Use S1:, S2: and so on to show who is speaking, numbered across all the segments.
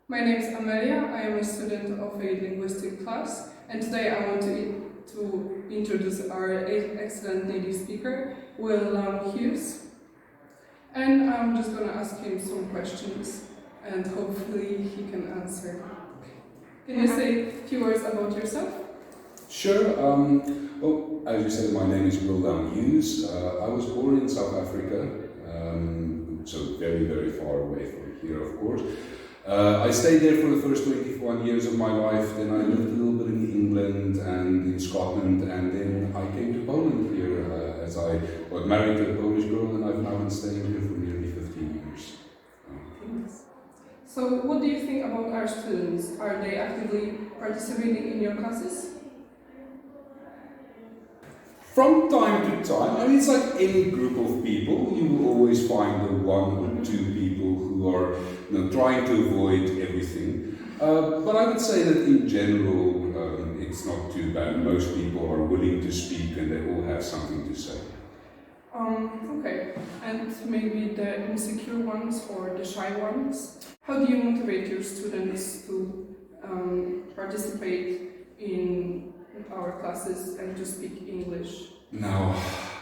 S1: My name is Amelia. I am a student of a linguistic class, and today I want to introduce our excellent native speaker, Willem. And I'm just going to ask him some questions, and hopefully he can answer. Can you say a few words about yourself?
S2: Sure. Well, as you said, my name is Willem. I was born in South Africa, so very, very far away from here, of course. I stayed there for the first 21 years of my life, then I lived a little bit in England and in Scotland, and then I came to Poland here as I got married to a Polish girl, and I've now been staying here for nearly 15 years.
S1: Thanks. So what do you think about our students? Are they actively participating in your classes?
S2: From time to time, I mean, it's like any group of people, you will always find the one or two people who are trying to avoid everything. But I would say that in general, it's not too bad. Most people are willing to speak and they all have something to say.
S1: Okay, and maybe the insecure ones or the shy ones? How do you motivate your students to participate in our classes and to speak English?
S2: Now,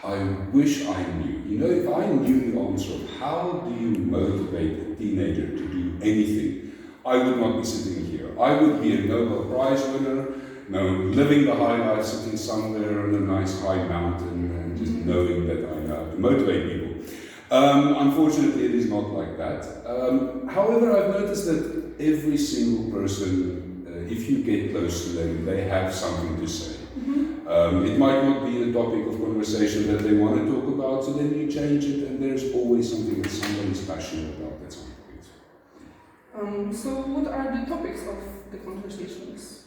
S2: I wish I knew. If I knew the answer of how do you motivate a teenager to do anything, I would not be sitting here. I would be a Nobel Prize winner, living the high life, sitting somewhere on a nice high mountain and just knowing that I know how to motivate people. Unfortunately, it is not like that. However, I've noticed that every single person, if you get close to them, they have something to say. It might not be the topic of conversation that they want to talk about, so then you change it, and there's always something that somebody's passionate about at some point.
S1: So what are the topics of the conversations?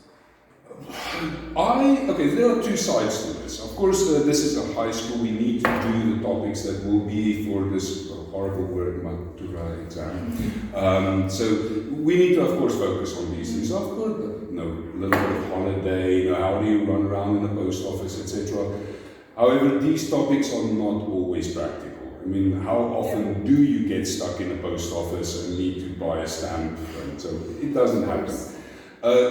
S2: There are two sides to this. Of course, this is a high school. We need to do the topics that will be for this horrible word, matura exam. So we need to, of course, focus on these things. Of course, a little bit of holiday, how do you run around in the post office, etc. However, these topics are not always practical. I mean, how often do you get stuck in a post office and need to buy a stamp? And so it doesn't happen.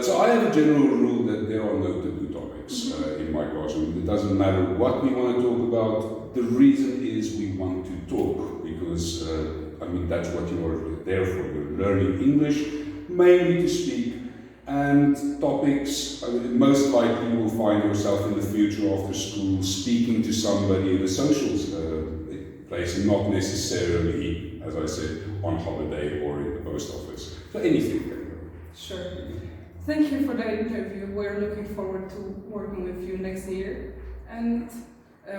S2: So I have a general rule that there are no taboo topics in my classroom. It doesn't matter what we want to talk about. The reason is we want to talk because, that's what you are there for. You're learning English, mainly to speak, and topics, most likely you will find yourself in the future after school speaking to somebody in a social place, not necessarily, as I said, on holiday or in the post office. So anything can go.
S1: Sure. Thank you for the interview. We're looking forward to working with you next year, and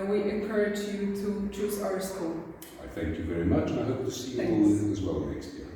S1: we encourage you to choose our school.
S2: I thank you very much, and I hope to see you all as well next year.